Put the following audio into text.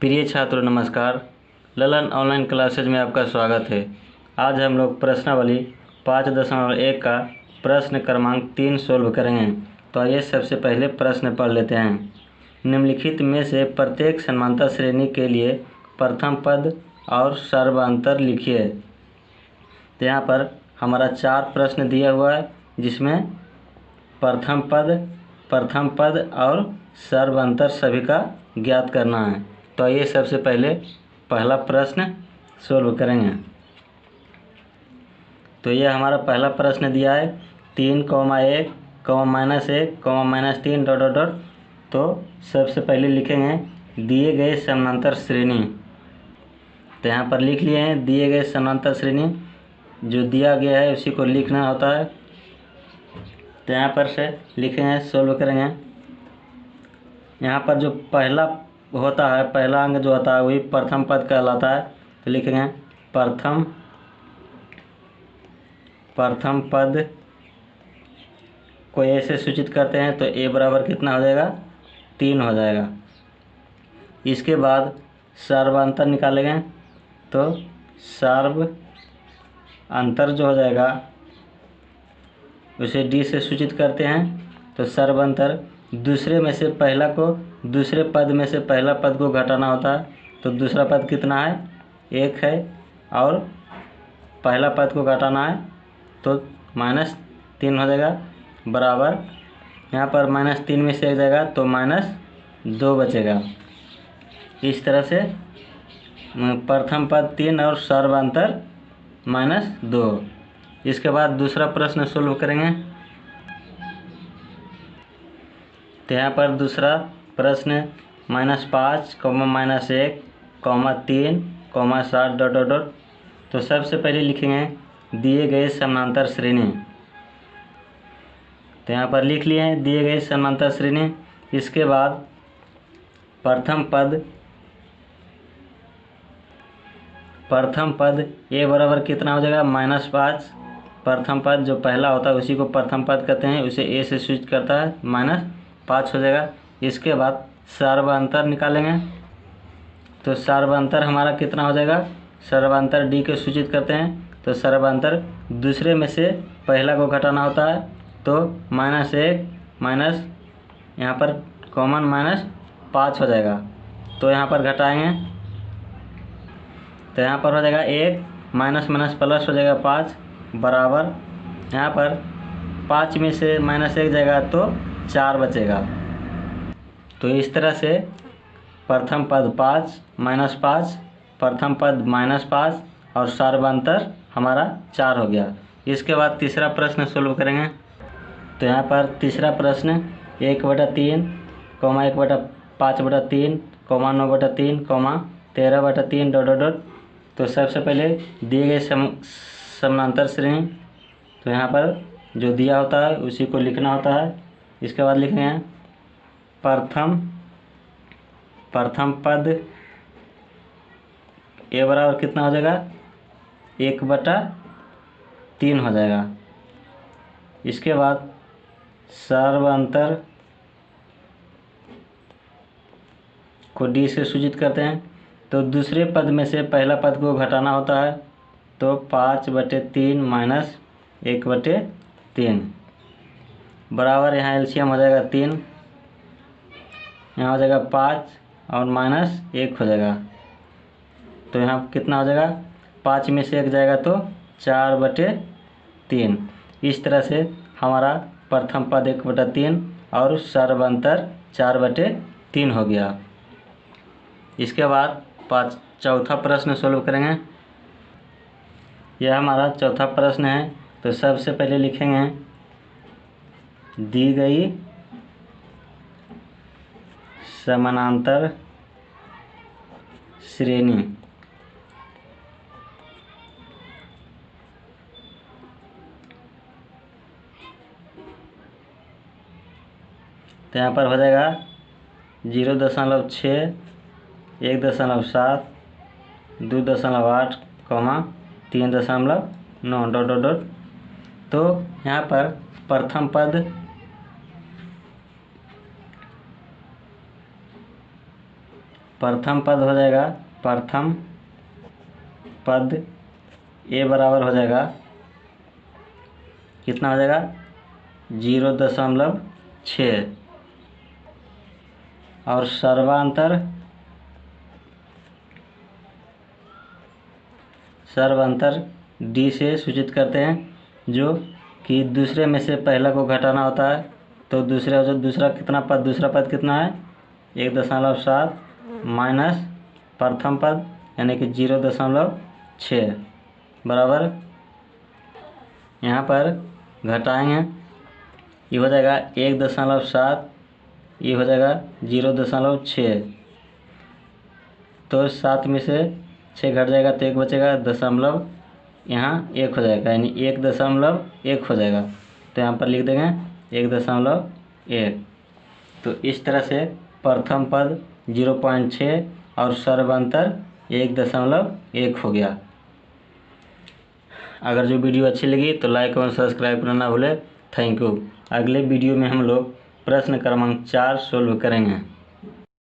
प्रिय छात्रों नमस्कार। ललन ऑनलाइन क्लासेज में आपका स्वागत है। आज हम लोग प्रश्नावली 5.1 का प्रश्न क्रमांक 3 सोल्व करेंगे। तो आइए सबसे पहले प्रश्न पढ़ लेते हैं। निम्नलिखित में से प्रत्येक समांतर श्रेणी के लिए प्रथम पद और सर्वांतर लिखिए। तो यहाँ पर हमारा 4 प्रश्न दिया हुआ है, जिसमें प्रथम पद और सर्वांतर सभी का ज्ञात करना है। तो आइए सबसे पहले पहला प्रश्न सोल्व करेंगे। तो यह हमारा पहला प्रश्न दिया है 3,1, -1, -3 ... तो सबसे पहले लिखेंगे दिए गए समांतर श्रेणी। तो यहाँ पर लिख लिए हैं दिए गए समांतर श्रेणी, जो दिया गया है उसी को लिखना होता है। तो यहाँ पर से लिखेंगे, सोल्व करेंगे। यहाँ पर जो पहला होता है, पहला अंक जो होता है वही प्रथम पद कहलाता है। तो लिखेंगे प्रथम पद को ए से सूचित करते हैं, तो ए बराबर कितना हो जाएगा, 3 हो जाएगा। इसके बाद सर्वांतर निकालेंगे, तो सर्व अंतर जो हो जाएगा उसे डी से सूचित करते हैं। तो सर्वांतर दूसरे में से पहला को, दूसरे पद में से पहला पद को घटाना होता है। तो दूसरा पद कितना है, 1 है, और पहला पद को घटाना है तो -3 हो जाएगा, बराबर यहाँ पर -3 में से एक जाएगा तो -2 बचेगा। इस तरह से प्रथम पद 3 और सर्वांतर -2। इसके बाद दूसरा प्रश्न सोल्व करेंगे। तो यहाँ पर दूसरा प्रश्न -5, -1, -3, -7 ... तो सबसे पहले लिखेंगे दिए गए समांतर श्रेणी। तो यहाँ पर लिख लिए हैं दिए गए समांतर श्रेणी। इसके बाद प्रथम पद ए बराबर कितना हो जाएगा, -5। प्रथम पद जो पहला होता है उसी को प्रथम पद कहते हैं, उसे ए से सूचित करता है, -5 हो जाएगा। इसके बाद सर्वांतर निकालेंगे, तो सर्वांतर हमारा कितना हो जाएगा, सर्वांतर डी को सूचित करते हैं। तो सर्वांतर दूसरे में से पहला को घटाना होता है। तो -1 यहाँ पर कॉमन -5 हो जाएगा। तो यहाँ पर घटाएंगे, तो यहाँ पर हो जाएगा 1, माइनस प्लस हो जाएगा 5, बराबर यहाँ पर 5 में से -1 जाएगा तो 4 बचेगा। तो इस तरह से प्रथम पद 5, -5, प्रथम पद -5 और सर्वांतर हमारा 4 हो गया। इसके बाद तीसरा प्रश्न सोल्व करेंगे। तो यहाँ पर तीसरा प्रश्न 1/3, 1/5/3, 9/3, 13/3 ... तो सबसे पहले दिए गए समांतर श्रेणी, तो यहाँ पर जो दिया होता है उसी को लिखना होता है। इसके बाद लिखेंगे प्रथम पद ए बराबर कितना हो जाएगा, 1/3 हो जाएगा। इसके बाद सर्वांतर को डी से सूचित करते हैं। तो दूसरे पद में से पहला पद को घटाना होता है। तो 5/3 - 1/3 बराबर यहाँ एलसीएम हो जाएगा 3, यहाँ हो जाएगा 5 और -1 हो जाएगा। तो यहाँ कितना हो जाएगा, 5 में से 1 जाएगा तो 4/3। इस तरह से हमारा प्रथम पद 1/3 और सर्वांतर 4/3 हो गया। इसके बाद चौथा प्रश्न सोल्व करेंगे। यह हमारा चौथा प्रश्न है। तो सबसे पहले लिखेंगे दी गई समानांतर श्रेणी। तो यहाँ पर हो जाएगा 0.6, 1.7, 2.8, 3.9 ... तो यहाँ पर प्रथम पद प्रथम पद हो जाएगा, प्रथम पद ए बराबर हो जाएगा, कितना हो जाएगा 0.6 और सर्वांतर डी से सूचित करते हैं, जो कि दूसरे में से पहला को घटाना होता है। तो दूसरा पद कितना है 1.7 माइनस प्रथम पद यानी कि 0.6 बराबर, यहाँ पर घटाएंगे, ये हो जाएगा 1.7, ये हो जाएगा 0.6। तो 7 में से 6 घट जाएगा तो 1 बचेगा, दशमलव यहाँ 1 हो जाएगा, यानी 1.1 हो जाएगा। तो यहाँ पर लिख देंगे 1.1। तो इस तरह से प्रथम पद 0.6 और सर्वांतर 1.1 हो गया। अगर जो वीडियो अच्छी लगी तो लाइक और सब्सक्राइब करना ना भूलें। Thank you. अगले वीडियो में हम लोग प्रश्न क्रमांक 4 सोल्व करेंगे।